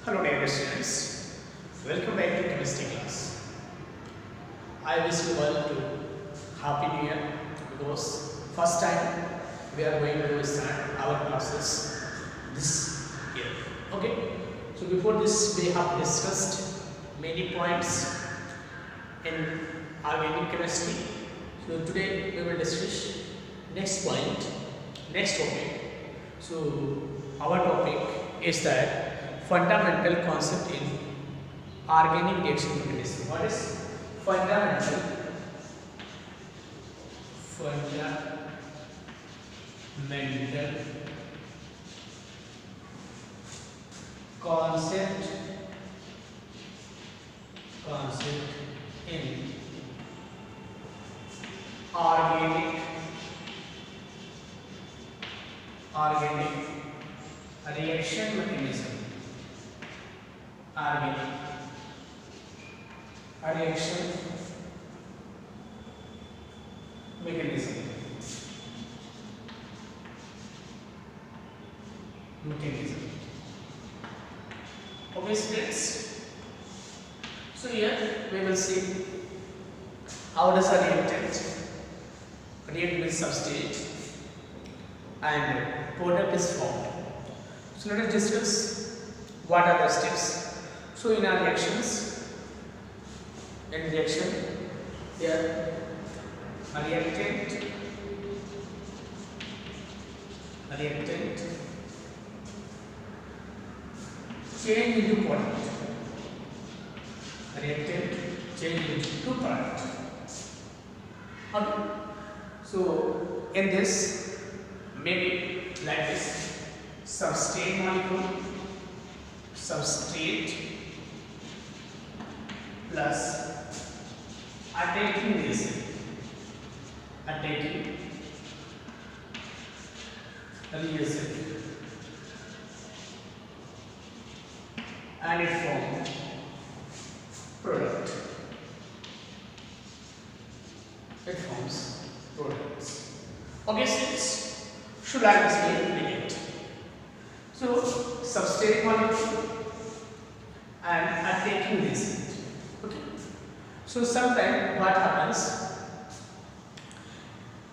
Hello dear students, welcome back to chemistry class. I wish you all to happy new year because first time we are going to start our classes this year. Okay, so before this we have discussed many points in organic chemistry. So today we will discuss next point, next topic. So our topic is that fundamental concept in organic reaction mechanism. What is fundamental concept in organic reaction mechanism. Organic reaction mechanism. Okay, students. So here we will see how does a reactant react with substrate and product is formed. So let us discuss what are the steps. So in our reactions, in reaction, here a reactant change into product. A reactant change into product. Okay. So in this, maybe like this, substrate molecule, substrate plus attacking resin, and it forms product. It forms products. Okay, students, should I explain it? So substrate molecule and attacking resin. Okay. So sometimes what happens?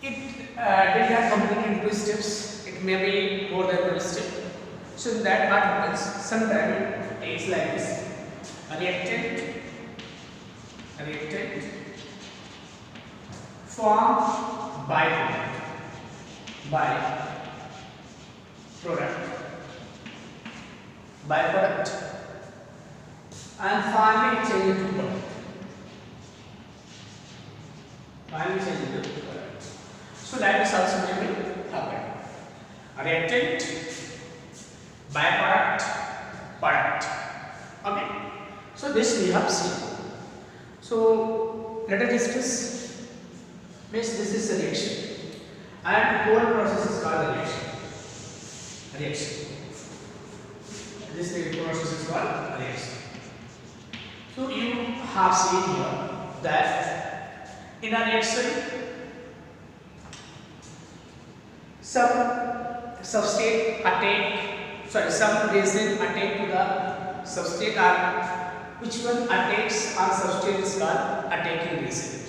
It did not complete in 2 steps. It may be more than 1 step. So in that what happens? Sometimes it takes like this. A reactant form byproduct and finally change into product. So that is also may happen. A reactant, byproduct, product. Okay. So this we have seen. So let us discuss. Means this is a reaction, and whole process is called a reaction. This process is called a reaction. So you have seen here that in a reaction, some resin attack to the substrate, or which one attacks on substrate is called attacking resin.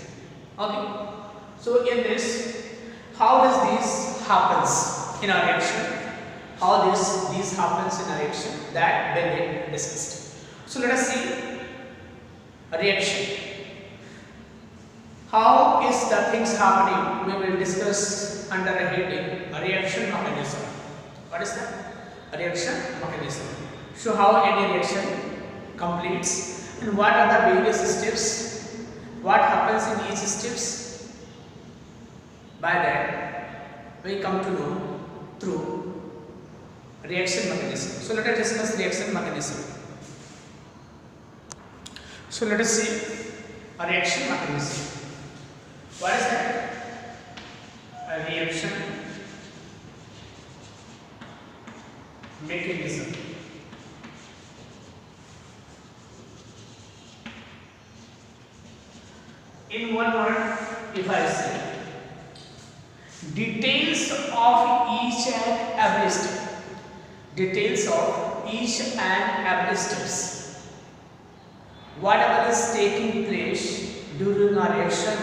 Okay. So in this, how does this happens in a reaction? How this happens in a reaction, that will be discussed. So let us see a reaction. How is the things happening? We will discuss under a heading, a reaction mechanism. What is that? A reaction mechanism. So how any reaction completes and what are the various steps? What happens in each steps? By that we come to know through reaction mechanism. So let us discuss reaction mechanism. So let us see a reaction mechanism. What is that? A reaction mechanism. In one word, if I say details of each and every step, details of each and every steps. Whatever is taking place during a reaction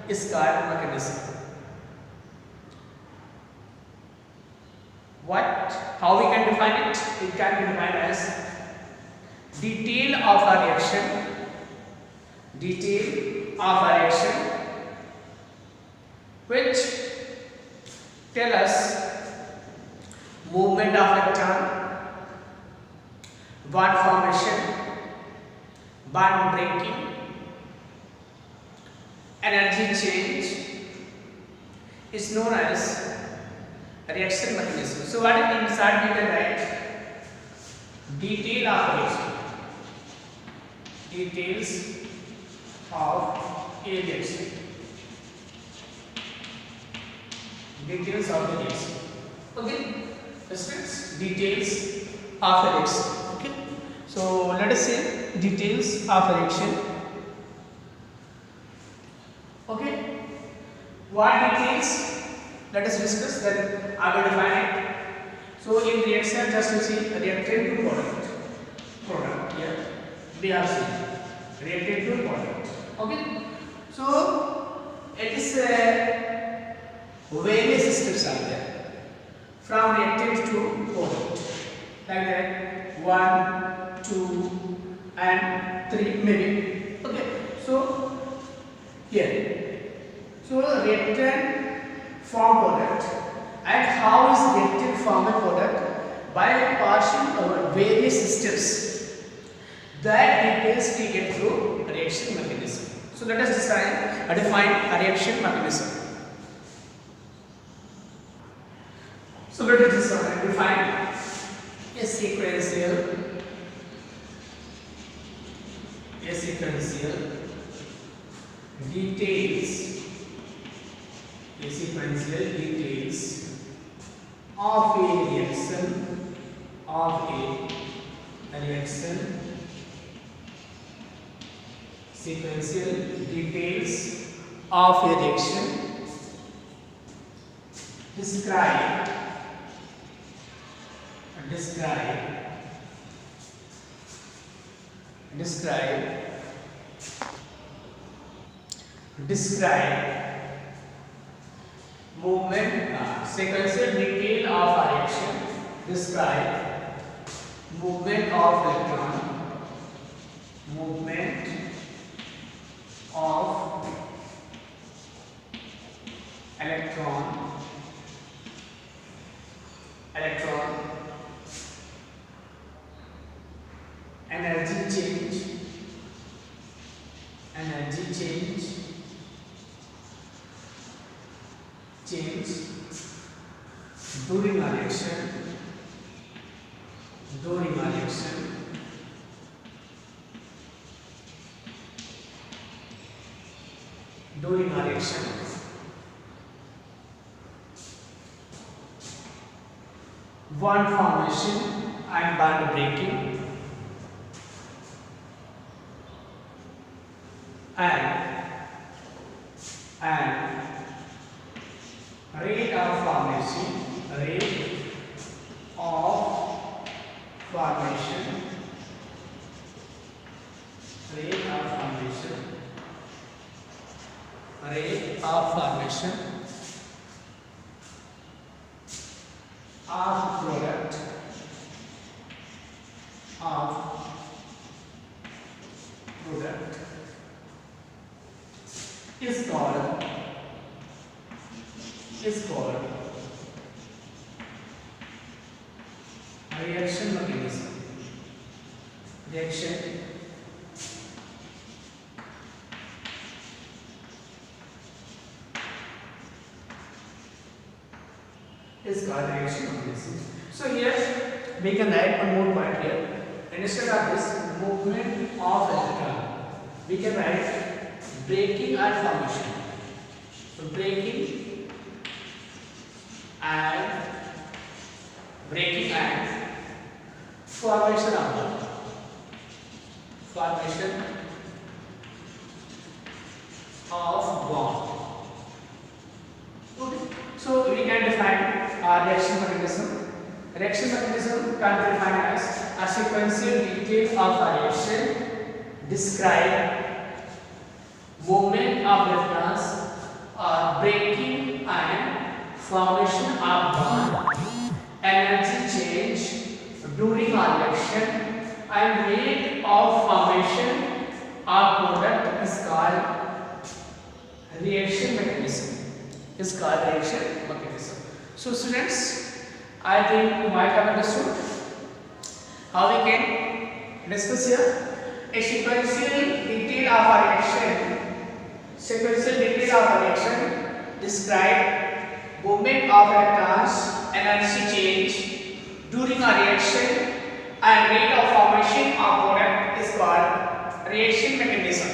is called mechanism. How we can define it? It can be defined as detail of a reaction, which tell us movement of electron, bond formation, bond breaking, energy change is known as reaction mechanism. So what it means that we can write detail of reaction. Details of a reaction. Details of the reaction. Okay. Students, details of a reaction. Okay. So let us say details of a reaction. Okay. What details? Let us discuss, then I will define it. So in reaction, just you see reactant to product. Here we have seen reactant to product. Okay. So it is various steps are there from reactant to product, like that 1, 2, and 3 maybe. Okay. So here, so reactant form product, and how is reactant form a product? By passing over various steps that details we get through reaction mechanism. So let us define a reaction mechanism. So let us define a sequential details of a reaction, sequential details of a reaction, describe movement, sequential detail of a reaction, describe movement of electron, energy change during a reaction, bond formation and bond breaking, and rate of formation, of product is called reaction mechanism. Is called reaction mechanism. So here we can write one more point here. Instead of this movement of electron, we can write breaking and formation. So breaking and formation of bond. Okay. So we can define our reaction mechanism. Reaction mechanism can be defined as a sequential detail of a reaction, describe movement of electrons or breaking and formation of bond, energy change during a reaction, and rate of formation of product is called reaction mechanism. So students, I think you might have understood how we can discuss here a sequential detail of a reaction. Describe movement of electrons, energy change during a reaction, and rate of formation of product is called reaction mechanism.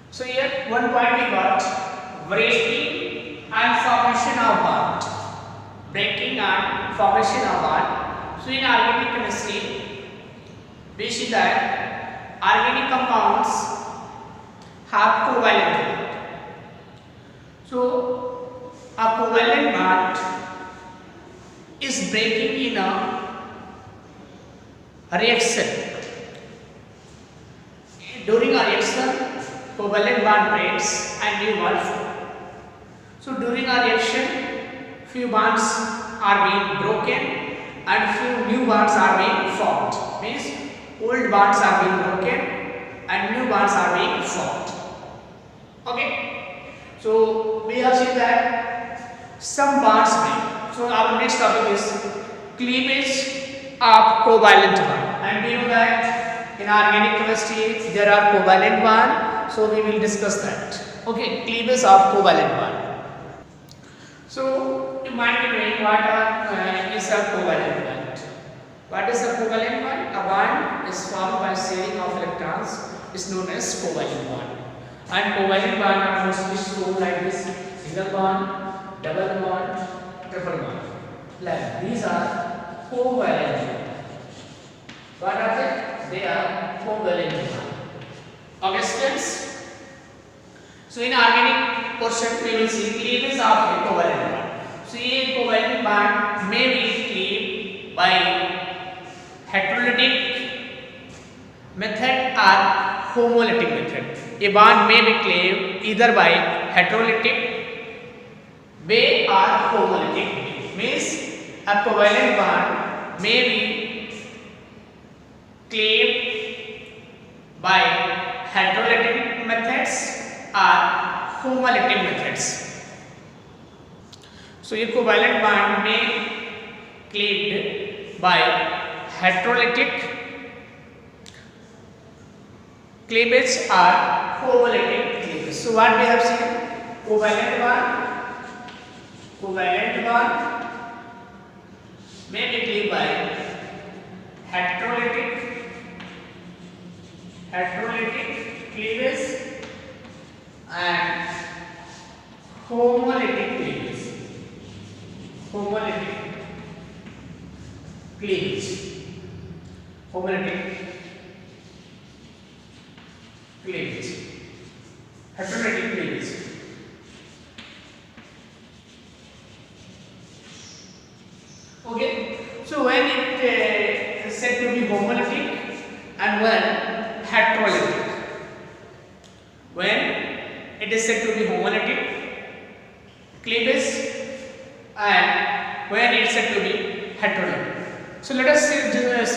So here one point we got: breaking and formation of bond. Breaking and formation of bond. So in organic chemistry, we see that organic compounds have covalent bond. So a covalent bond is breaking in a reaction. During a reaction, covalent bond breaks and new bond forms. So during a reaction, few bonds are being broken and few new bonds are being formed. Means old bonds are being broken and new bonds are being formed. Okay. So we have seen that some bonds break. So our next topic is cleavage of covalent bond. And we know that in organic chemistry there are covalent bond. So we will discuss that. Okay, cleavage of covalent bond. So you might be knowing what is a covalent bond. What is a covalent bond? A bond is formed by sharing of electrons is known as covalent bond. And covalent bond are mostly shown like this: single bond, double bond, triple bond. Like these are covalent bond. What are they? They are covalent bond. Okay, students. So in organic portion we will see cleavage of a covalent bond. So a covalent bond may be cleaved by heterolytic method or homolytic method. A bond may be cleaved either by heterolytic way or homolytic way. Means a covalent bond may be cleaved by heterolytic methods or homolytic methods. So a covalent bond may cleaved by heterolytic cleavage or homolytic cleavage. So what we have seen: covalent bond may be cleaved by heterolytic cleavage and homolytic cleavage. Homolytic cleavage. Heterolytic cleavage. Okay. So when it is said to be homolytic and when heterolytic. When it is said to be homolytic cleavage and when it is said to be heterolytic. So let us see, students.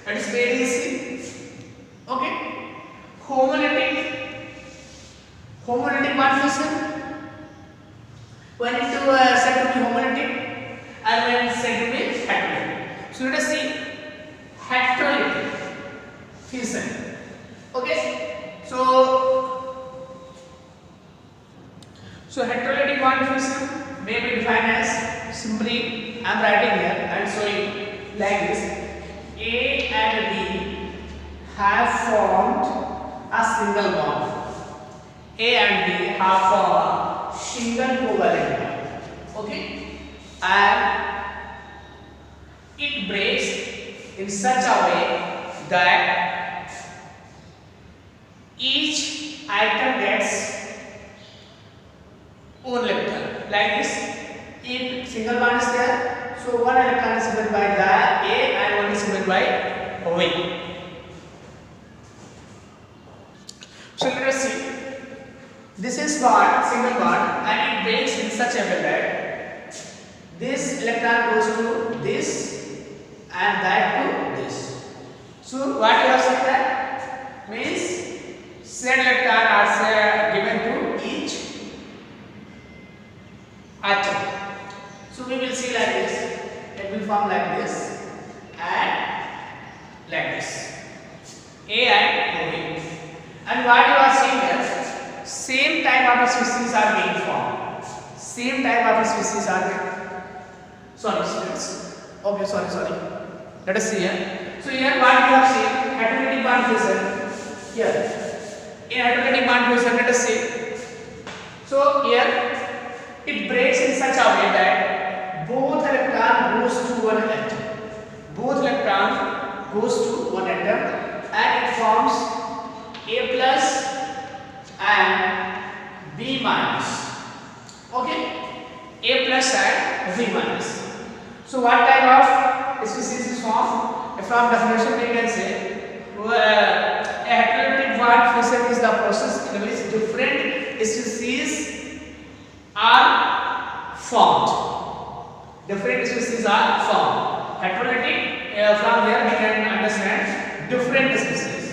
It is very easy. Okay. Homolytic bond fusion. When it is said to be homolytic and when it is said to be heterolytic. So let us see heterolytic fusion. Okay. So heterolytic bond fusion may be defined as, simply I am writing here and showing like this: A and B have formed a single bond. A and B have formed a single covalent bond. Okay, and it breaks in such a way that each atom gets one electron. like this. If single bond is there, so one electron is given by the A and one is given by V. So let us see. This is bond, single bond, and it breaks in such a way that this electron goes to this and that to this. So what you have said that means said electron are given to each atom. So we will see like this. It will form like this and like this. A and O. And what you are seeing here, same type of species are being formed. Same type of species are being. Sorry, students. Okay, sorry. Let us see here. So here what we have seen, hydrolytic bond fusion. Here, in hydrolytic bond fusion, let us see. So here, it breaks in such a way that both electron goes to one atom. Both electron goes to one atom, and it forms A plus and B minus. Okay, A plus and B minus. So what type of species is formed? From definition we can say a hydrolytic bond fusion is the process in which different species are formed. Different species are formed. Hydrolytic, from here we can understand different species.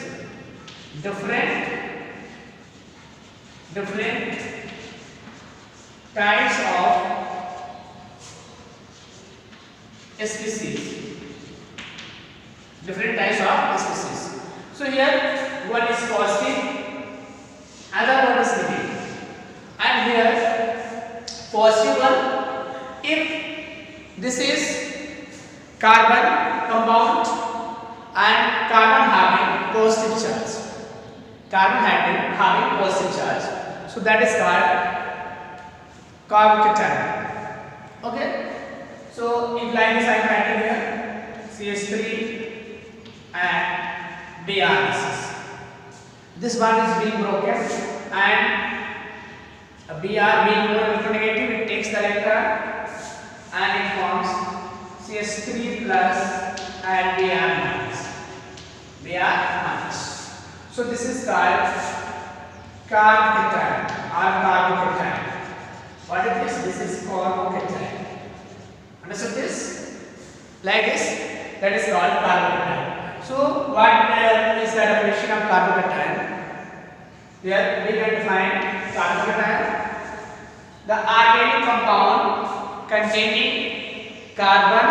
Different types of species. Different types of species. So here one is positive, other one is negative. And here positive one, if this is carbon compound and carbon having positive charge. Carbon having positive charge. So that is called carbocation. Okay. So if like this I am writing here CH3 and Br. This one is being broken and Br being more electronegative, it takes the electron and it forms CH3 plus and Br minus. So this is called carbocation or carbocation. What is this? This is carbocation. Understood this? Like this, that is called carbocation. So what is the definition of carbocation? Here we can define carbocation: the organic compound containing carbon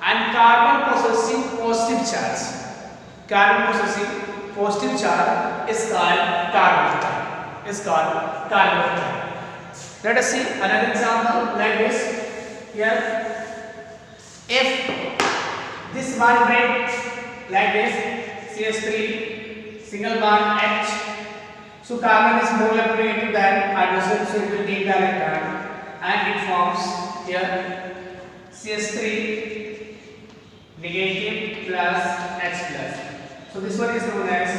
and carbon possessing positive charge. Carbon possessing positive charge is called carbocation. Let us see another example like this. Here, if this bond breaks like this, CH3 single bond H. So carbon is more electronegative than hydrogen, so it will take the electron and it forms here CH3 negative plus H plus. So this one is known as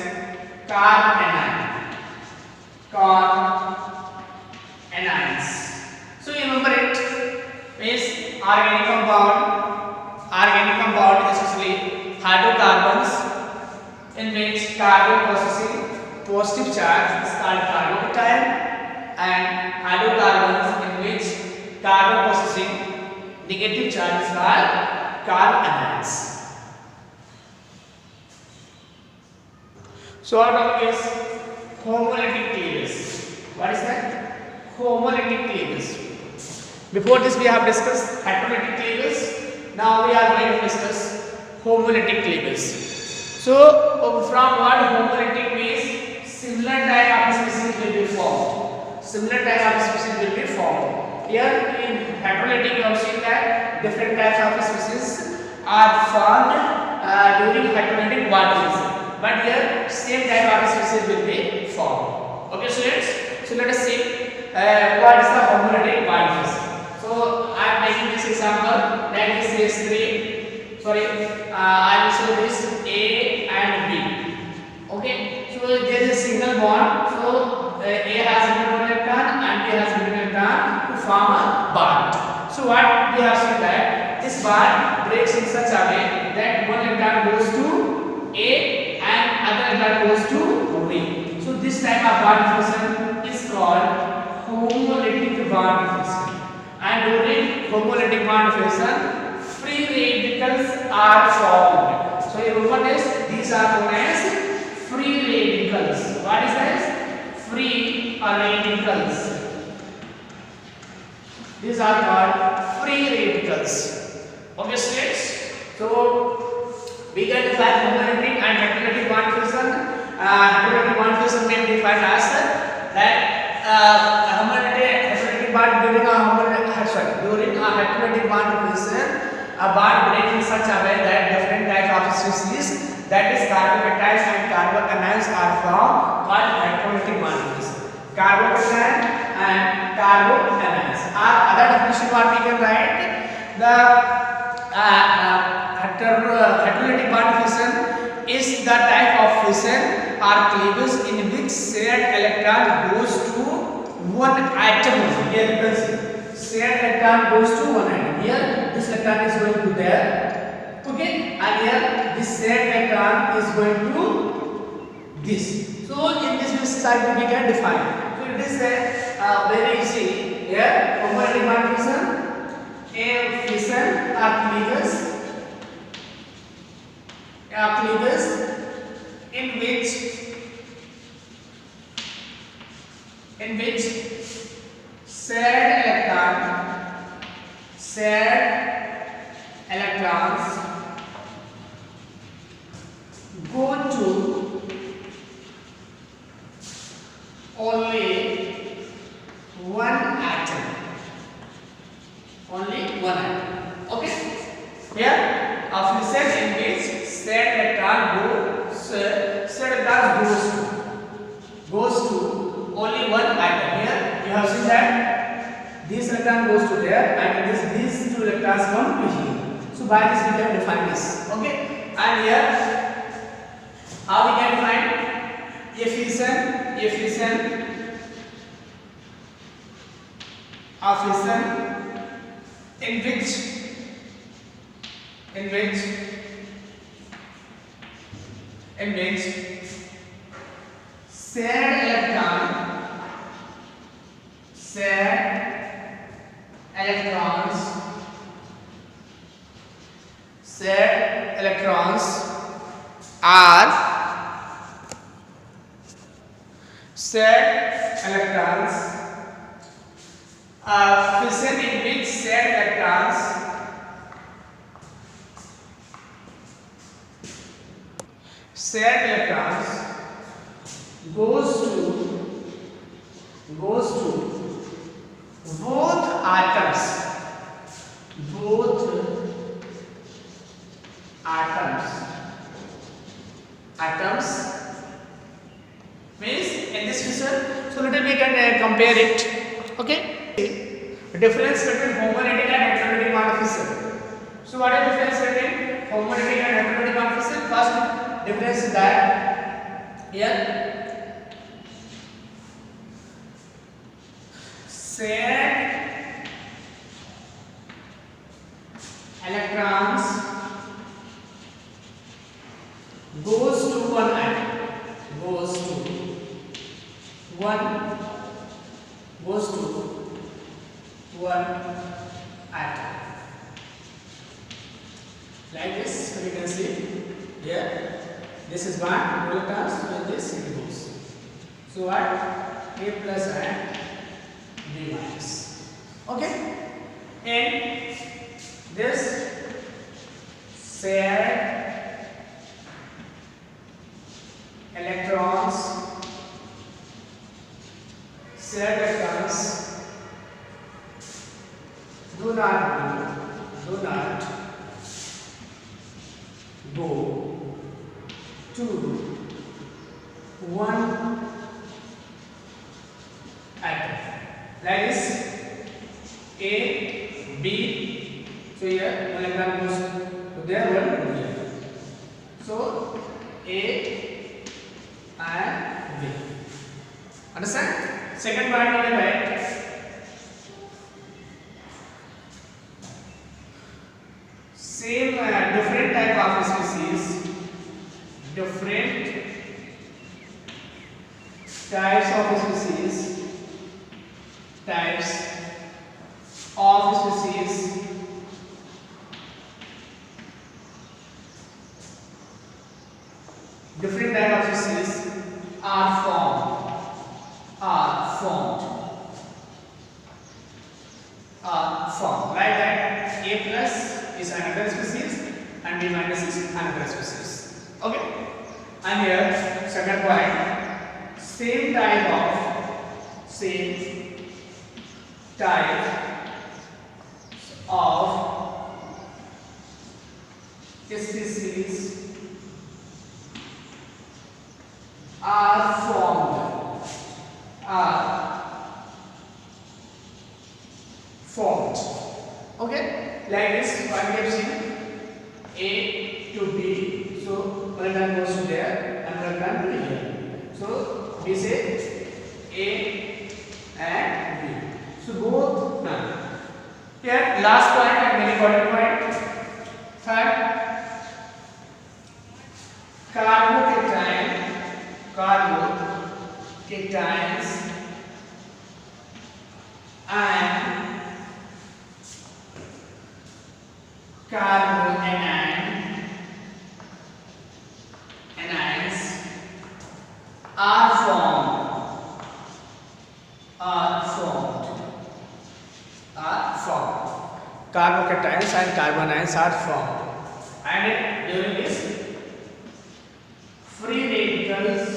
anions. So you remember it is organic compound especially hydrocarbons in which carbon possessing positive charge is called carbocation, and hydrocarbons in which carbon possessing negative charge is called carbanions. So our topic is homolytic cleavage. What is that? Homolytic cleavage. Before this we have discussed hydrolytic cleavage. Now we are going to discuss homolytic cleavage. So from what homolytic means, similar type of species will be formed. Here in hydrolytic we have seen that different types of species are formed during hydrolytic bond fusion. But here same type of species will be formed. Okay students, so let us see what is the homolytic bond fusion. So I am taking this example like this CH3, I will show this A and B. Okay, so there is a single bond, so A has a electron and B has a electron to form But we have seen that this bar breaks in such a way that one electron goes to A and other electron goes to B. So this type of bond fusion is called homolytic bond fusion. And during homolytic bond fusion, free radicals are formed. So in open test, these are known as free radicals. What is that? Free radicals. These are called free radicals. Okay, students. So we can define homolytic and heterolytic bond fusion. Heterolytic bond fusion may be defined as that heterolytic bond during a heterolytic bond fusion, a bond breaks in such a way that different types of species, that is carbocations and carbanions, are formed, called heterolytic bond fusion. Carbocation and carbanions. Other definition what we can write, the heterolytic bond fusion is the type of fusion or cleavage in which shared electron goes to one atom. Here you can see shared electron goes to one atom. Here this electron is going to there, okay, and here this shared electron is going to this. So in this cycle we can define. So it is very easy. Here homolytic bond fusion, a fusion or cleavage in which shared electrons go to only one atom. Okay. Here a fusion in which shared electron goes to only one atom. Here you have seen that this electron goes to there and these two electrons come to here. So by this we can define this. Okay. And here how we can define a fusion in which shared electrons are fusion in which shared electrons goes to both atoms means in this fusion. So little we can compare it. Okay, the difference between homolytic and heterolytic bond fusion. So what is the difference between homolytic and heterolytic bond fusion? First difference is that here shared electrons goes to one atom. Like this, so you can see here. This is one electrons, and this it goes. So what? A plus and B minus. Okay. And this shared electrons do not go to one atom. Like this, A, B. So here one electron goes to there, one to there. So A and B. Understand? Second part we will write same different type of species, different types of species, types of species different type of species are formed, like that. A plus is another species and B minus is another species. Okay, and here second point, same type of species are formed. Okay, like this one we have seen A to B, so one gun goes to there and one gun to here. So we say A and B. So both none. Here last point and very important point. Third, carbocations and carboanions are formed. Carbocations and carbanions are formed, and during this free radicals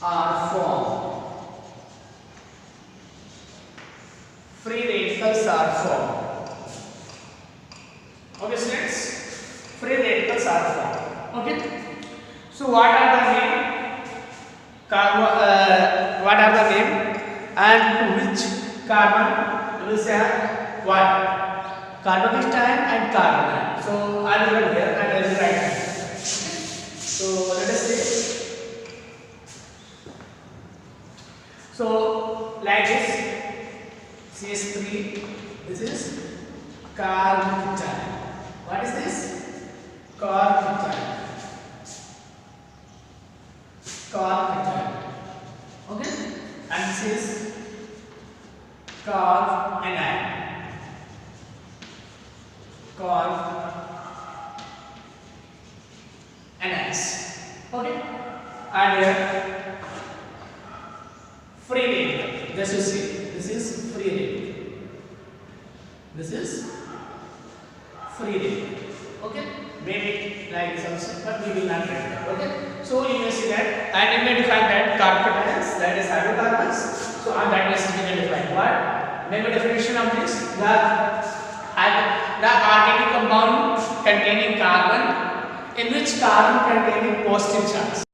are formed. Free radicals are formed. Okay, students, free radicals are formed. Okay, so what are the name? What are the name and which carbon will say what? Carbocation and carbon. So I will write here and I will write here. So let us see. So like this, CH3. This is carbocation. What is this? Carbocation. Okay, and this is carbanion. Okay, and here free radical. Just you see, this is free radical. This is free radical. Okay, maybe like this also, but we will not write that. Okay, so you may see that, and you may define that carbocations, that is hydrocarbons. So on that basis we can define what? Maybe definition of this, the organic compound containing carbon in which carbon containing positive charge.